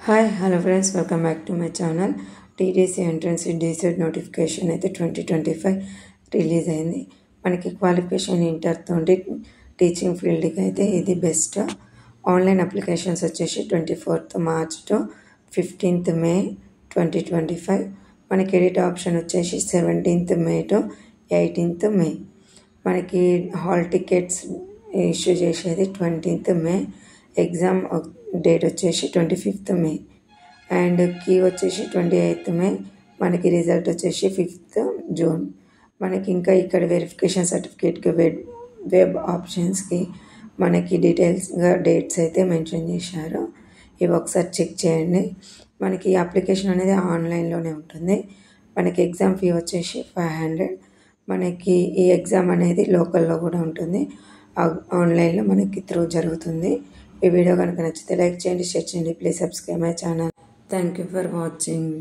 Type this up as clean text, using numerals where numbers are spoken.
Hi hello friends, welcome back to my channel. TDC entrance DEECET notification అయితే 2025 release అయింది. మనకి qualification ఇంటర్తో teaching ఫీల్డ్కి అయితే ఇది బెస్ట్. ఆన్లైన్ అప్లికేషన్స్ వచ్చేసి 24th March to 15th May 2025. మనకి ఎడిట్ ఆప్షన్ వచ్చేసి 17th May to 18th May. మనకి హాల్ టికెట్స్ ఇష్యూ చేసేది 20th May. ఎగ్జామ్ డేట్ వచ్చేసి 25th May అండ్ కీ వచ్చేసి 28th May. మనకి రిజల్ట్ వచ్చేసి 5th June. మనకి ఇంకా ఇక్కడ వెరిఫికేషన్ సర్టిఫికేట్కి వెబ్ ఆప్షన్స్కి మనకి డీటెయిల్స్గా డేట్స్ అయితే మెన్షన్ చేశారు. ఇవి ఒకసారి చెక్ చేయండి. మనకి అప్లికేషన్ అనేది ఆన్లైన్లోనే ఉంటుంది. మనకి ఎగ్జామ్ ఫీ వచ్చేసి 500. మనకి ఈ ఎగ్జామ్ అనేది లోకల్లో కూడా ఉంటుంది. ఆన్లైన్లో మనకి త్రూ జరుగుతుంది. ఈ వీడియో కనుక నచ్చితే లైక్ చేయండి, షేర్ చేయండి. Please subscribe my channel. Thank you for watching.